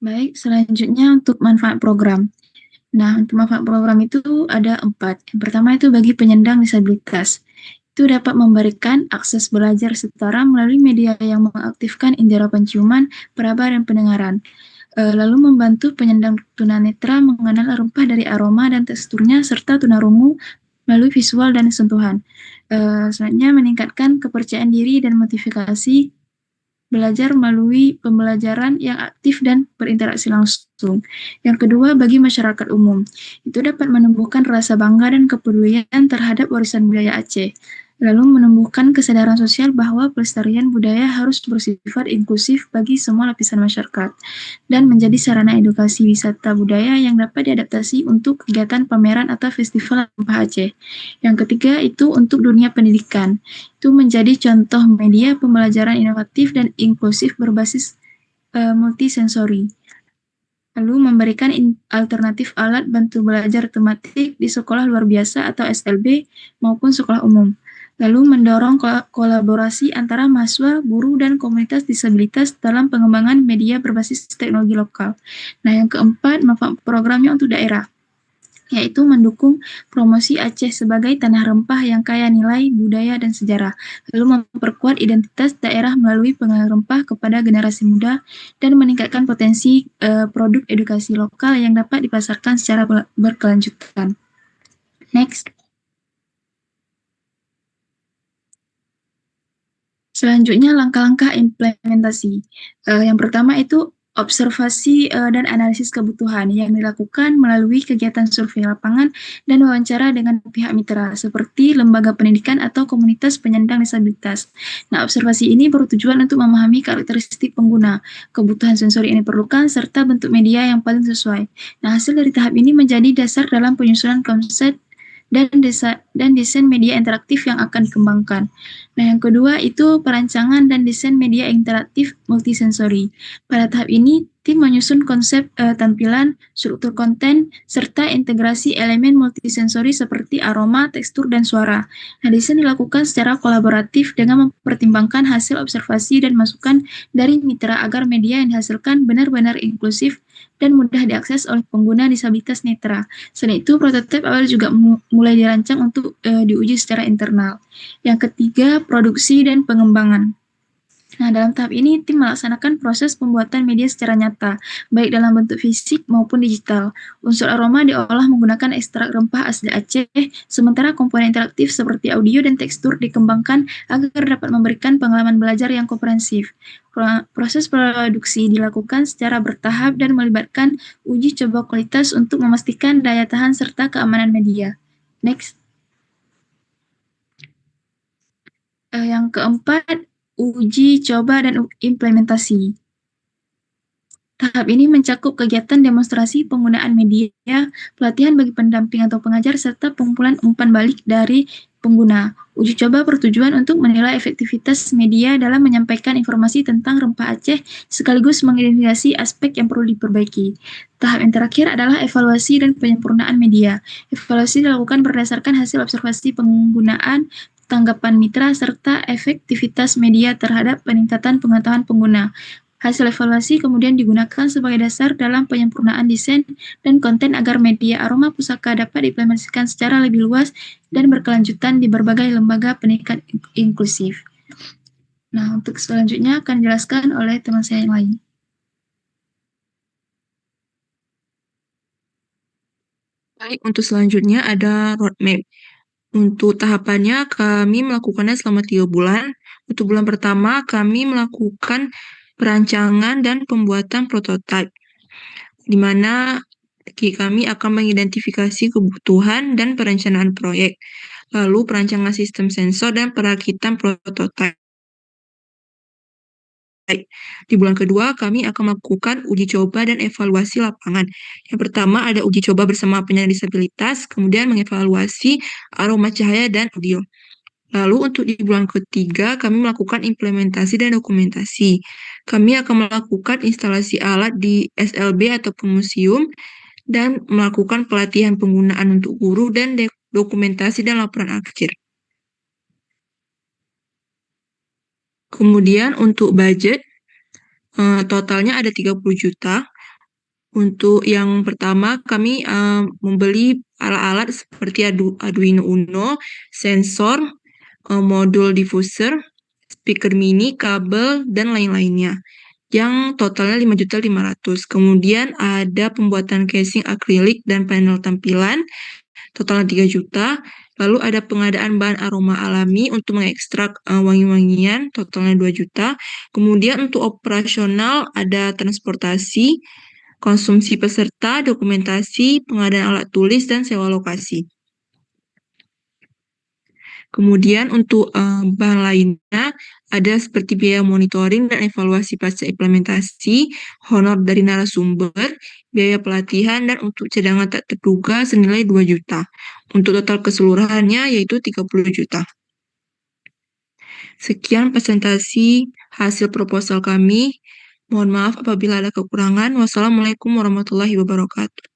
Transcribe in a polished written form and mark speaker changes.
Speaker 1: Baik, selanjutnya untuk manfaat program. Nah, untuk manfaat program itu ada 4. Yang pertama itu bagi penyandang disabilitas. Itu dapat memberikan akses belajar setara melalui media yang mengaktifkan indera penciuman, peraba, dan pendengaran. Lalu membantu penyandang tunanetra mengenal rempah dari aroma dan teksturnya, serta tunarungu melalui visual dan sentuhan. Selanjutnya meningkatkan kepercayaan diri dan motivasi belajar melalui pembelajaran yang aktif dan berinteraksi langsung. Yang kedua, bagi masyarakat umum, itu dapat menumbuhkan rasa bangga dan kepedulian terhadap warisan budaya Aceh, lalu menumbuhkan kesadaran sosial bahwa pelestarian budaya harus bersifat inklusif bagi semua lapisan masyarakat, dan menjadi sarana edukasi wisata budaya yang dapat diadaptasi untuk kegiatan pameran atau festival rempah Aceh. Yang ketiga, itu untuk dunia pendidikan itu menjadi contoh media pembelajaran inovatif dan inklusif berbasis multisensori. Lalu memberikan alternatif alat bantu belajar tematik di sekolah luar biasa atau SLB maupun sekolah umum. Lalu mendorong kolaborasi antara mahasiswa, guru, dan komunitas disabilitas dalam pengembangan media berbasis teknologi lokal. Nah, yang keempat, manfaat programnya untuk daerah, yaitu mendukung promosi Aceh sebagai tanah rempah yang kaya nilai budaya dan sejarah, lalu memperkuat identitas daerah melalui pengenalan rempah kepada generasi muda, dan meningkatkan potensi produk edukasi lokal yang dapat dipasarkan secara berkelanjutan. Next. Selanjutnya langkah-langkah implementasi. Yang pertama itu observasi dan analisis kebutuhan yang dilakukan melalui kegiatan survei lapangan dan wawancara dengan pihak mitra seperti lembaga pendidikan atau komunitas penyandang disabilitas. Nah, observasi ini bertujuan untuk memahami karakteristik pengguna, kebutuhan sensori yang diperlukan, serta bentuk media yang paling sesuai. Nah, hasil dari tahap ini menjadi dasar dalam penyusunan konsep dan desain media interaktif yang akan dikembangkan. Nah, yang kedua itu perancangan dan desain media interaktif multisensori. Pada tahap ini, tim menyusun konsep tampilan, struktur konten, serta integrasi elemen multisensori seperti aroma, tekstur, dan suara. Nah, desain dilakukan secara kolaboratif dengan mempertimbangkan hasil observasi dan masukan dari mitra agar media yang dihasilkan benar-benar inklusif dan mudah diakses oleh pengguna disabilitas netra. Selain itu, prototipe awal juga mulai dirancang untuk diuji secara internal. Yang ketiga, produksi dan pengembangan. Nah, dalam tahap ini, tim melaksanakan proses pembuatan media secara nyata, baik dalam bentuk fisik maupun digital. Unsur aroma diolah menggunakan ekstrak rempah asli Aceh, sementara komponen interaktif seperti audio dan tekstur dikembangkan agar dapat memberikan pengalaman belajar yang komprehensif. Proses produksi dilakukan secara bertahap dan melibatkan uji coba kualitas untuk memastikan daya tahan serta keamanan media. Next. Yang keempat, uji coba dan implementasi. Tahap ini mencakup kegiatan demonstrasi penggunaan media, pelatihan bagi pendamping atau pengajar, serta pengumpulan umpan balik dari pengguna. Uji coba bertujuan untuk menilai efektivitas media dalam menyampaikan informasi tentang rempah Aceh, sekaligus mengidentifikasi aspek yang perlu diperbaiki. Tahap yang terakhir adalah evaluasi dan penyempurnaan media. Evaluasi dilakukan berdasarkan hasil observasi penggunaan, tanggapan mitra, serta efektivitas media terhadap peningkatan pengetahuan pengguna. Hasil evaluasi kemudian digunakan sebagai dasar dalam penyempurnaan desain dan konten agar media aroma pusaka dapat diimplementasikan secara lebih luas dan berkelanjutan di berbagai lembaga pendidikan inklusif. Nah, untuk selanjutnya akan dijelaskan oleh teman saya yang lain.
Speaker 2: Baik, untuk selanjutnya ada roadmap. Untuk tahapannya, kami melakukannya selama 3 bulan. Untuk bulan pertama, kami melakukan perancangan dan pembuatan prototipe, di mana kami akan mengidentifikasi kebutuhan dan perencanaan proyek, lalu perancangan sistem sensor dan perakitan prototipe. Di bulan kedua, kami akan melakukan uji coba dan evaluasi lapangan. Yang pertama ada uji coba bersama penyandang disabilitas, kemudian mengevaluasi aroma cahaya dan audio. Lalu untuk di bulan ketiga, kami melakukan implementasi dan dokumentasi. Kami akan melakukan instalasi alat di SLB ataupun museum, dan melakukan pelatihan penggunaan untuk guru dan dokumentasi dan laporan akhir. Kemudian untuk budget, totalnya ada 30 juta. Untuk yang pertama, kami membeli alat-alat seperti Arduino Uno, sensor, modul diffuser, speaker mini, kabel, dan lain-lainnya yang totalnya 5.500.000. Kemudian ada pembuatan casing akrilik dan panel tampilan, totalnya 3 juta. Lalu ada pengadaan bahan aroma alami untuk mengekstrak wangi-wangian, totalnya 2 juta. Kemudian untuk operasional ada transportasi, konsumsi peserta, dokumentasi, pengadaan alat tulis, dan sewa lokasi. Kemudian untuk bahan lainnya ada seperti biaya monitoring dan evaluasi pasca implementasi, honor dari narasumber, biaya pelatihan, dan untuk cadangan tak terduga senilai 2 juta. Untuk total keseluruhannya yaitu 30 juta. Sekian presentasi hasil proposal kami. Mohon maaf apabila ada kekurangan. Wassalamualaikum warahmatullahi wabarakatuh.